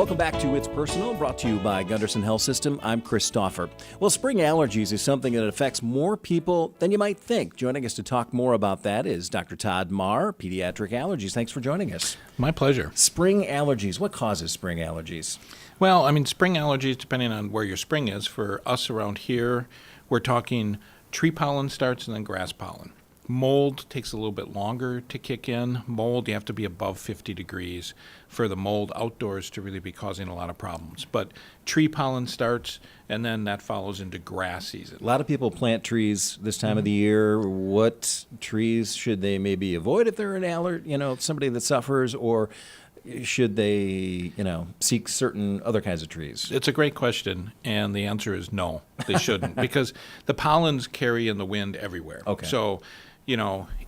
Welcome back to It's Personal, brought to you by Gunderson Health System. I'm Christopher. Well, spring allergies is something that affects more people than you might think. Joining us to talk more about that is Dr. Todd Mahr, Pediatric Allergies. Thanks for joining us. My pleasure. Spring allergies. What causes spring allergies? Well, spring allergies, depending on where your spring is, for us around here, we're talking tree pollen starts and then grass pollen. Mold takes a little bit longer to kick in. Mold, you have to be above 50 degrees for the mold outdoors to really be causing a lot of problems. But tree pollen starts, and then that follows into grass season. A lot of people plant trees this time of the year. What trees should they maybe avoid if they're an somebody that suffers, or should they, seek certain other kinds of trees? It's a great question, and the answer is no, they shouldn't, because the pollens carry in the wind everywhere. Okay. So,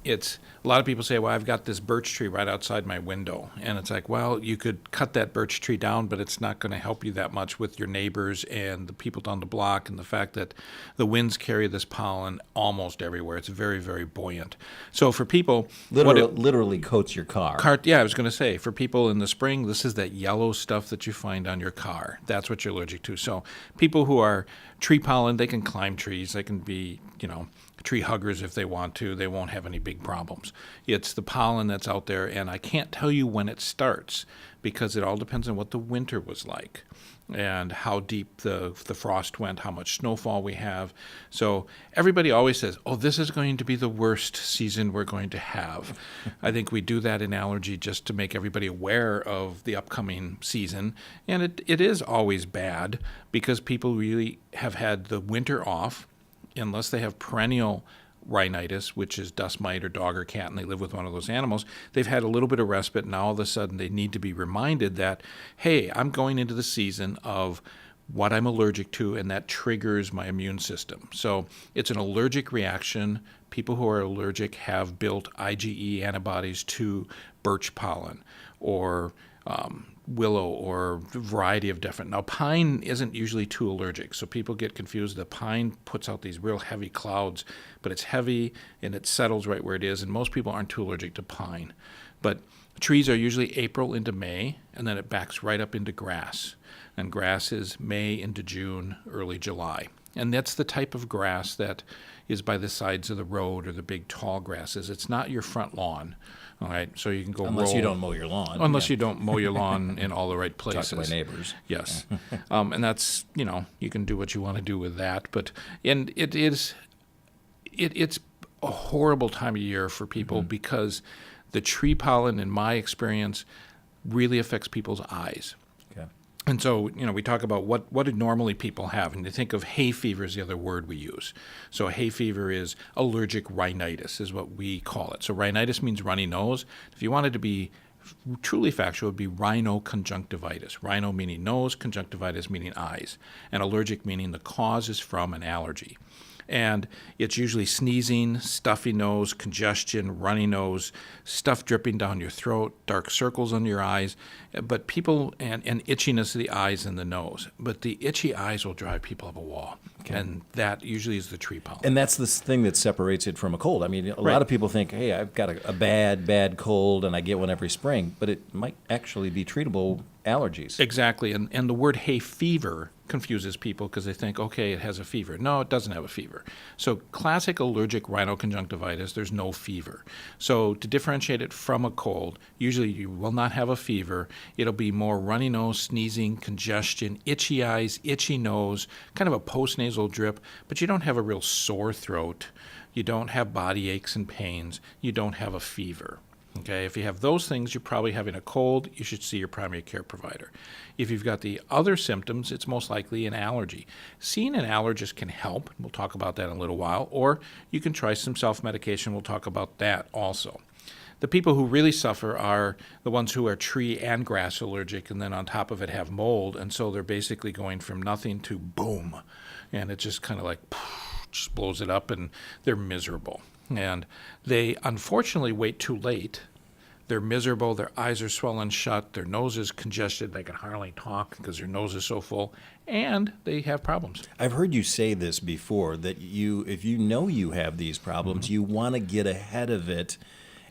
it's a lot of people say, well, I've got this birch tree right outside my window. And it's like, well, you could cut that birch tree down, but it's not going to help you that much with your neighbors and the people down the block, and the fact that the winds carry this pollen almost everywhere. It's very, very buoyant. So for people... Literally coats your car. Yeah, I was going to say, for people in the spring, this is that yellow stuff that you find on your car. That's what you're allergic to. So people who are tree pollen, they can climb trees. They can be, tree huggers if they want to. They won't have any big problems. It's the pollen that's out there, and I can't tell you when it starts because it all depends on what the winter was like and how deep the frost went, how much snowfall we have. So everybody always says, oh, this is going to be the worst season we're going to have. I think we do that in allergy just to make everybody aware of the upcoming season. And it is always bad because people really have had the winter off, unless they have perennial rhinitis, which is dust mite or dog or cat, and they live with one of those animals. They've had a little bit of respite, and now all of a sudden they need to be reminded that, hey, I'm going into the season of what I'm allergic to, and that triggers my immune system. So it's an allergic reaction. People who are allergic have built IgE antibodies to birch pollen or willow or a variety of different. Now, pine isn't usually too allergic, so people get confused. The pine puts out these real heavy clouds, but it's heavy and it settles right where it is, and most people aren't too allergic to pine. But trees are usually April into May, and then it backs right up into grass. And grass is May into June, early July. And that's the type of grass that is by the sides of the road or the big tall grasses. It's not your front lawn. All right, so you can go Unless you don't mow your lawn. Unless you don't mow your lawn in all the right places. Talk to my neighbors. Yes. And that's, you can do what you want to do with that. And it's a horrible time of year for people because the tree pollen, in my experience, really affects people's eyes. Okay. And so, we talk about what do normally people have, and you think of hay fever is the other word we use. So hay fever is allergic rhinitis is what we call it. So rhinitis means runny nose. If you wanted to be truly factual, it would be rhinoconjunctivitis. Rhino meaning nose, conjunctivitis meaning eyes, and allergic meaning the cause is from an allergy. And it's usually sneezing, stuffy nose, congestion, runny nose, stuff dripping down your throat, dark circles under your eyes, but people, and itchiness of the eyes and the nose. But the itchy eyes will drive people up a wall. Okay. And that usually is the tree pollen. And that's the thing that separates it from a cold. A lot of people think, hey, I've got a bad cold and I get one every spring, but it might actually be treatable allergies. Exactly. And the word hay fever confuses people because they think, okay, it has a fever. No, it doesn't have a fever. So classic allergic rhinoconjunctivitis, there's no fever. So to differentiate it from a cold, usually you will not have a fever. It'll be more runny nose, sneezing, congestion, itchy eyes, itchy nose, kind of a postnasal drip, but you don't have a real sore throat. You don't have body aches and pains. You don't have a fever. Okay, if you have those things, you're probably having a cold. You should see your primary care provider. If you've got the other symptoms, it's most likely an allergy. Seeing an allergist can help. We'll talk about that in a little while. Or you can try some self-medication. We'll talk about that also. The people who really suffer are the ones who are tree and grass allergic, and then on top of it have mold, and so they're basically going from nothing to boom, and it just kind of like just blows it up, and they're miserable. And they unfortunately wait too late. They're miserable, their eyes are swollen shut, their nose is congested, they can hardly talk because their nose is so full, and they have problems. I've heard you say this before, that if you know you have these problems, you want to get ahead of it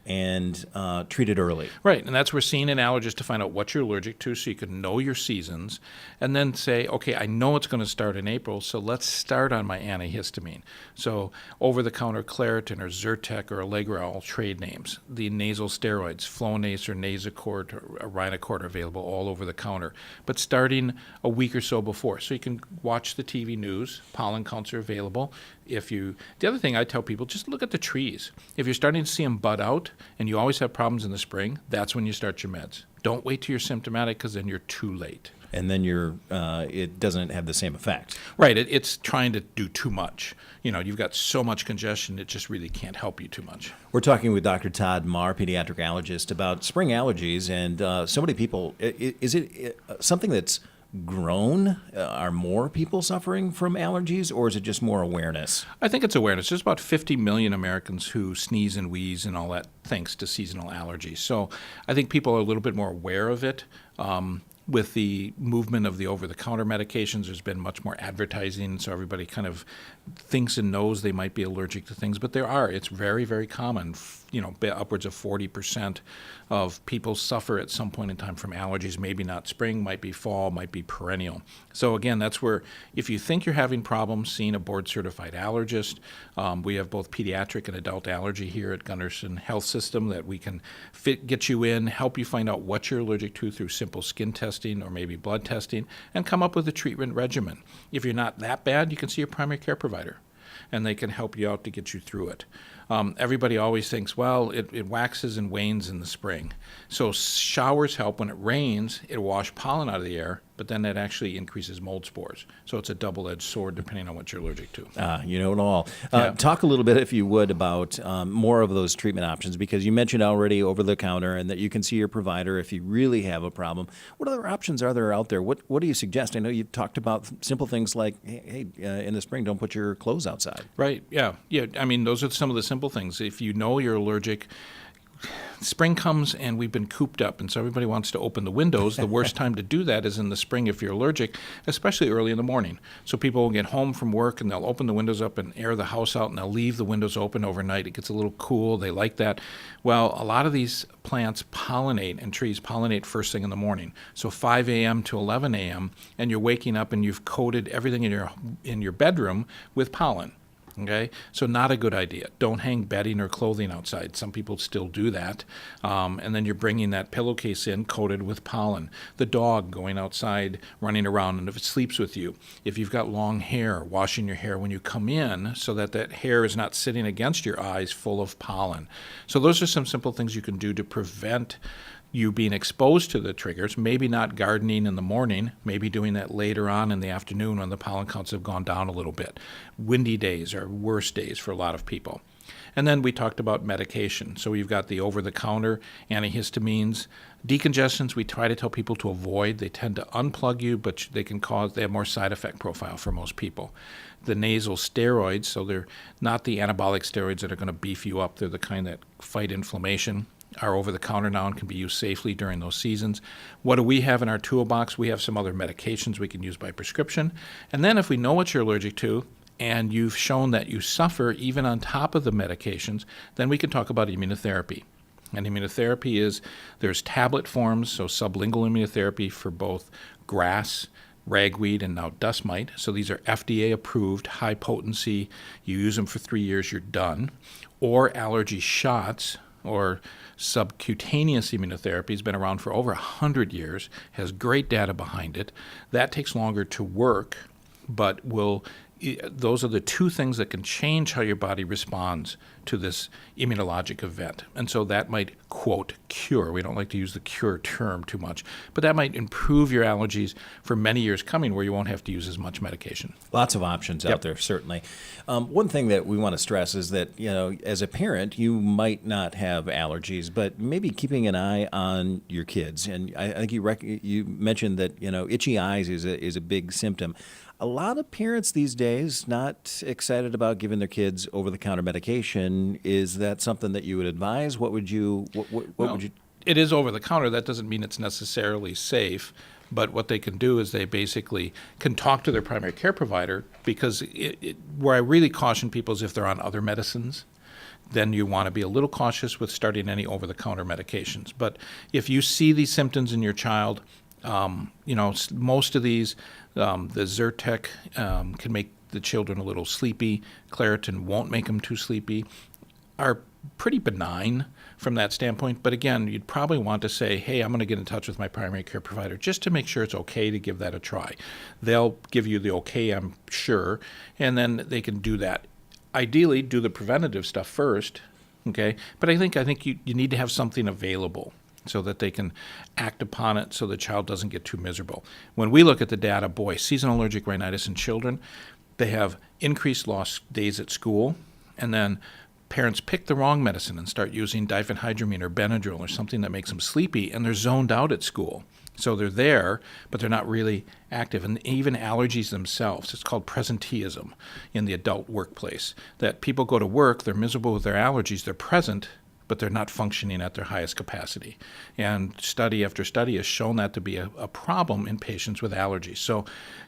and treat it early. Right, and that's where seeing an allergist to find out what you're allergic to so you can know your seasons and then say, okay, I know it's going to start in April, so let's start on my antihistamine. So over-the-counter Claritin or Zyrtec or Allegra, all trade names. The nasal steroids, Flonase or Nasacort or Rhinocort are available all over the counter. But starting a week or so before, so you can watch the TV news, pollen counts are available. The other thing I tell people, just look at the trees. If you're starting to see them bud out and you always have problems in the spring, that's when you start your meds. Don't wait till you're symptomatic because then you're too late. And then it doesn't have the same effect. Right. It's trying to do too much. You've got so much congestion, it just really can't help you too much. We're talking with Dr. Todd Mahr, pediatric allergist, about spring allergies. And so many people, is it something that's grown? Are more people suffering from allergies, or is it just more awareness? I think it's awareness. There's about 50 million Americans who sneeze and wheeze and all that thanks to seasonal allergies. So I think people are a little bit more aware of it. With the movement of the over-the-counter medications, there's been much more advertising, so everybody kind of thinks and knows they might be allergic to things. But it's very, very common. Upwards of 40% of people suffer at some point in time from allergies. Maybe not spring, might be fall, might be perennial. So again, that's where if you think you're having problems, seeing a board-certified allergist. We have both pediatric and adult allergy here at Gunderson Health System that we can get you in, help you find out what you're allergic to through simple skin testing or maybe blood testing, and come up with a treatment regimen. If you're not that bad, you can see your primary care provider, and they can help you out to get you through it. Everybody always thinks, well, it waxes and wanes in the spring. So showers help. When it rains, it'll wash pollen out of the air, but then that actually increases mold spores. So it's a double-edged sword depending on what you're allergic to. You know it all. Yeah. Talk a little bit, if you would, about more of those treatment options, because you mentioned already over-the-counter and that you can see your provider if you really have a problem. What other options are there out there? What do you suggest? I know you've talked about simple things like, hey, in the spring, don't put your clothes outside. Right, yeah. I mean, those are some of the simple things. If you know you're allergic, spring comes and we've been cooped up, and so everybody wants to open the windows. The worst time to do that is in the spring if you're allergic, especially early in the morning. So people will get home from work and they'll open the windows up and air the house out, and they'll leave the windows open overnight. It gets a little cool. They like that. Well, a lot of these plants pollinate, and trees pollinate first thing in the morning. So 5 a.m. to 11 a.m., and you're waking up and you've coated everything in your bedroom with pollen. Okay, so not a good idea. Don't hang bedding or clothing outside. Some people still do that. And then you're bringing that pillowcase in coated with pollen. The dog going outside, running around, and if it sleeps with you. If you've got long hair, washing your hair when you come in so that hair is not sitting against your eyes full of pollen. So those are some simple things you can do to prevent you being exposed to the triggers, maybe not gardening in the morning, maybe doing that later on in the afternoon when the pollen counts have gone down a little bit. Windy days are worse days for a lot of people. And then we talked about medication. So we've got the over-the-counter antihistamines. Decongestants we try to tell people to avoid. They tend to unplug you, but they have more side effect profile for most people. The nasal steroids, so they're not the anabolic steroids that are going to beef you up. They're the kind that fight inflammation, are over-the-counter now and can be used safely during those seasons. What do we have in our toolbox? We have some other medications we can use by prescription. And then if we know what you're allergic to and you've shown that you suffer even on top of the medications, then we can talk about immunotherapy. And immunotherapy there's tablet forms, so sublingual immunotherapy for both grass, ragweed, and now dust mite. So these are FDA-approved, high potency. You use them for 3 years, you're done. Or allergy shots, or subcutaneous immunotherapy, has been around for over 100 years, has great data behind it. That takes longer to work, but those are the two things that can change how your body responds to this immunologic event. And so that might, quote, cure. We don't like to use the cure term too much, but that might improve your allergies for many years coming where you won't have to use as much medication. Lots of options out there, certainly. One thing that we want to stress is that, as a parent, you might not have allergies, but maybe keeping an eye on your kids. And I think you mentioned that, itchy eyes is a big symptom. A lot of parents these days not excited about giving their kids over-the-counter medication. Is that something that you would advise? What would you? It is over-the-counter. That doesn't mean it's necessarily safe. But what they can do is they basically can talk to their primary care provider, because where I really caution people is if they're on other medicines, then you want to be a little cautious with starting any over-the-counter medications. But if you see these symptoms in your child, most of these, the Zyrtec can make the children a little sleepy. Claritin won't make them too sleepy. Are pretty benign from that standpoint. But again, you'd probably want to say, hey, I'm going to get in touch with my primary care provider just to make sure it's okay to give that a try. They'll give you the okay, I'm sure, and then they can do that. Ideally, do the preventative stuff first, okay? But I think you need to have something available so that they can act upon it so the child doesn't get too miserable. When we look at the data, boy, seasonal allergic rhinitis in children, they have increased lost days at school, and then parents pick the wrong medicine and start using diphenhydramine or Benadryl or something that makes them sleepy, and they're zoned out at school. So they're there, but they're not really active. And even allergies themselves, it's called presenteeism in the adult workplace, that people go to work, they're miserable with their allergies, they're present, but they're not functioning at their highest capacity. And study after study has shown that to be a problem in patients with allergies. So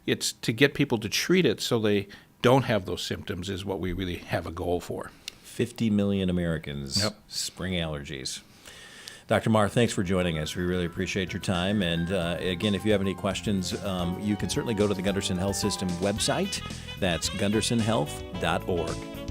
it's to get people to treat it so they don't have those symptoms is what we really have a goal for. 50 million Americans, spring allergies. Dr. Mahr, thanks for joining us. We really appreciate your time. And again, if you have any questions, you can certainly go to the Gunderson Health System website. That's gundersonhealth.org.